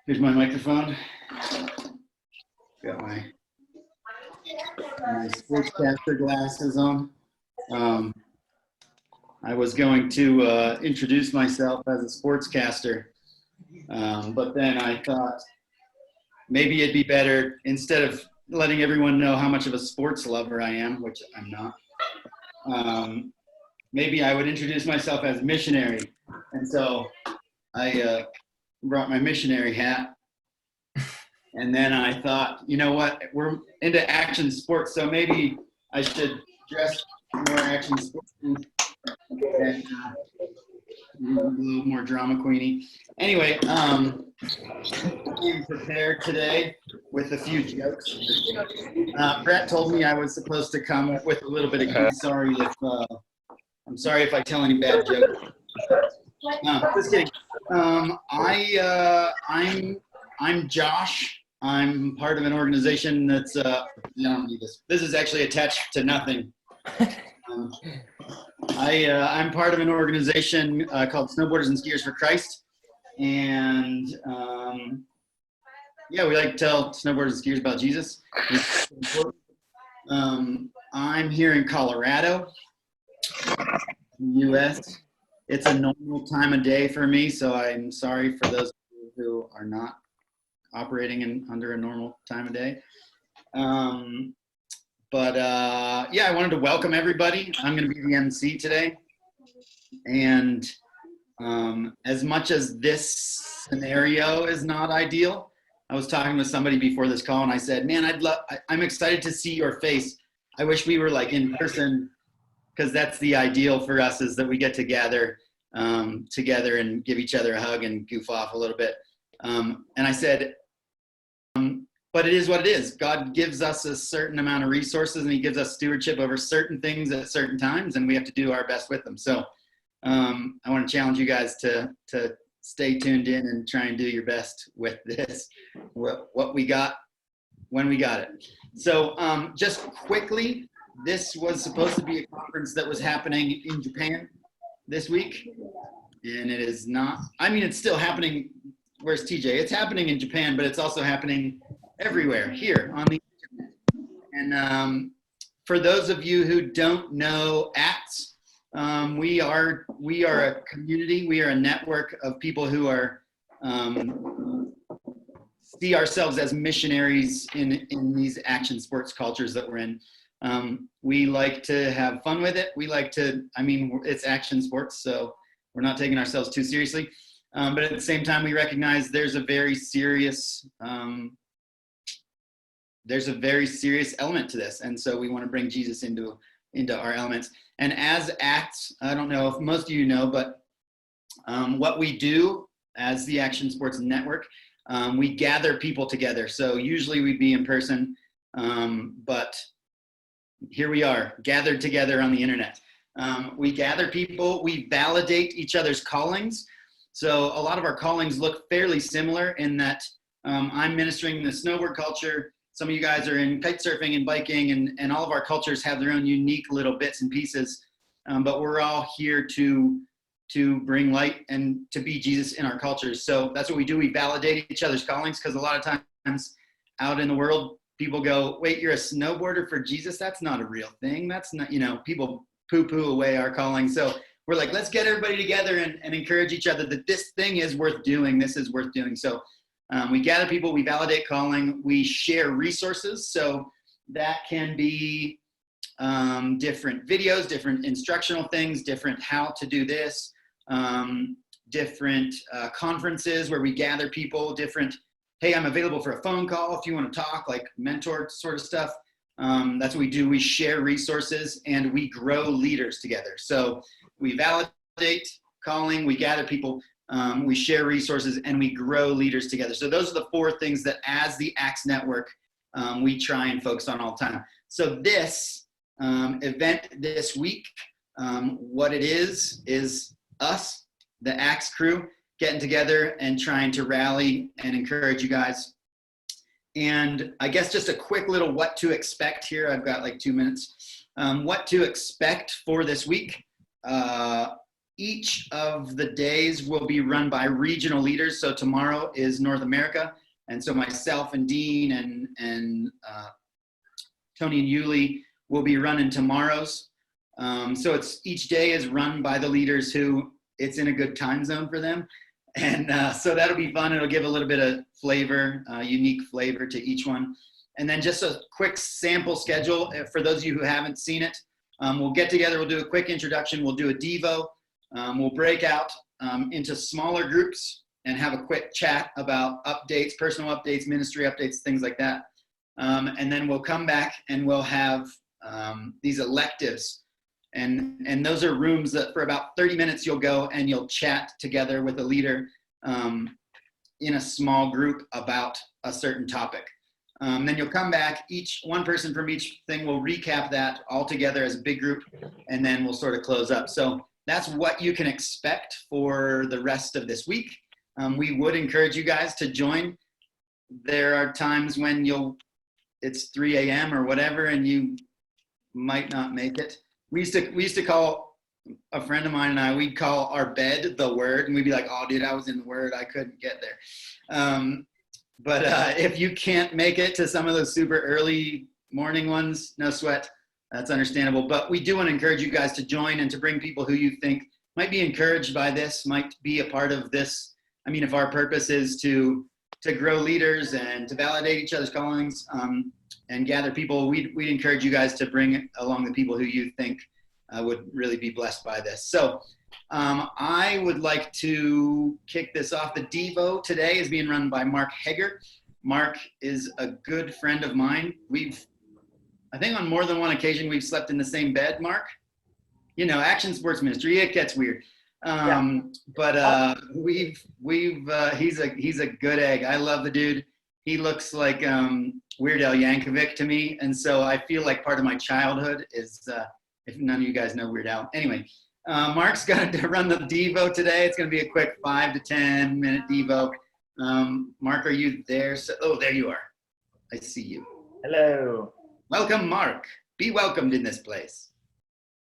Here's my microphone. Got my sportscaster glasses on. I was going to introduce myself as a sportscaster, but then I thought maybe it'd be better, instead of letting everyone know how much of a sports lover I am, which I'm not, maybe I would introduce myself as missionary. And so I brought my missionary hat. And then I thought, you know what, we're into action sports, so maybe I should dress more action sports and a little more drama queeny. Anyway, I'm prepared today with a few jokes. Brett told me I was supposed to come with a little bit of I'm sorry if I tell any bad jokes. Just kidding. I'm Josh. I'm part of an organization that's I don't need this. This is actually attached to nothing. I'm part of an organization called Snowboarders and Skiers for Christ, and yeah, we like to tell snowboarders and skiers about Jesus. I'm here in Colorado, U.S. It's a normal time of day for me, so I'm sorry for those who are not operating under a normal time of day. Yeah, I wanted to welcome everybody. I'm going to be the MC today. And as much as this scenario is not ideal, I was talking with somebody before this call and I said, man, I'm excited to see your face. I wish we were like in person, because that's the ideal for us, is that we get to gather together and give each other a hug and goof off a little bit. And I said, but it is what it is. God gives us a certain amount of resources and he gives us stewardship over certain things at certain times, and we have to do our best with them. So I want to challenge you guys to stay tuned in and try and do your best with this, what we got when we got it. So just quickly, this was supposed to be a conference that was happening in Japan this week, and it is not. I mean, it's still happening. Where's TJ? It's happening in Japan, but it's also happening everywhere here on the internet. And for those of you who don't know ACTS, we are a community. We are a network of people who are see ourselves as missionaries in these action sports cultures that we're in. We like to have fun with it. We like to, I mean, it's action sports, so we're not taking ourselves too seriously. But at the same time, we recognize there's a very serious element to this, and so we want to bring Jesus into our elements. And as ACTS, I don't know if most of you know, but what we do as the Action Sports Network, we gather people together. So usually we'd be in person, but here we are, gathered together on the internet. We gather people, we validate each other's callings. So a lot of our callings look fairly similar in that I'm ministering the snowboard culture. Some of you guys are in kite surfing and biking, and all of our cultures have their own unique little bits and pieces. But we're all here to bring light and to be Jesus in our cultures. So that's what we do. We validate each other's callings, because a lot of times out in the world, people go, wait, you're a snowboarder for Jesus? That's not a real thing. That's not, people poo-poo away our calling. So we're like, let's get everybody together and encourage each other that this thing is worth doing. This is worth doing. So we gather people, we validate calling, we share resources. So that can be different videos, different instructional things, different how to do this, different conferences where we gather people, different, hey, I'm available for a phone call if you want to talk, like mentor sort of stuff. That's what we do. We share resources and we grow leaders together. So we validate calling, we gather people, we share resources, and we grow leaders together. So those are the four things that as the ACTS Network, we try and focus on all the time. So this event this week, what it is us, the ACTS crew, getting together and trying to rally and encourage you guys. And I guess just a quick little what to expect here. I've got like 2 minutes. What to expect for this week. each of the days will be run by regional leaders. So tomorrow is North America. And so myself and Dean and Tony and Yuli will be running tomorrow's. So each day is run by the leaders who it's in a good time zone for them. And so that'll be fun. It'll give a little bit of flavor, unique flavor to each one. And then just a quick sample schedule for those of you who haven't seen it. We'll get together, we'll do a quick introduction, we'll do a Devo. We'll break out into smaller groups and have a quick chat about updates, personal updates, ministry updates, things like that. And then we'll come back and we'll have these electives. And those are rooms that for about 30 minutes you'll go and you'll chat together with a leader in a small group about a certain topic. Then you'll come back, one person from each thing will recap that all together as a big group, and then we'll sort of close up. So that's what you can expect for the rest of this week. We would encourage you guys to join. There are times when it's 3 a.m. or whatever, and you might not make it. We used to call, a friend of mine and I, we'd call our bed the Word, and we'd be like, oh dude, I was in the Word, I couldn't get there. But if you can't make it to some of those super early morning ones, no sweat, that's understandable. But we do want to encourage you guys to join and to bring people who you think might be encouraged by this, might be a part of this. I mean, if our purpose is to grow leaders and to validate each other's callings and gather people, we'd encourage you guys to bring along the people who you think would really be blessed by this. So I would like to kick this off. The Devo today is being run by Mark Hager. Mark is a good friend of mine. I think on more than one occasion we've slept in the same bed, Mark. You know, action sports ministry, it gets weird. But he's a good egg. I love the dude. He looks like Weird Al Yankovic to me, and so I feel like part of my childhood is if none of you guys know Weird Al. Anyway, Mark's going to run the Devo today. It's going to be a quick 5 to 10 minute Devo. Mark, are you there? Oh, there you are. I see you. Hello. Welcome, Mark. Be welcomed in this place.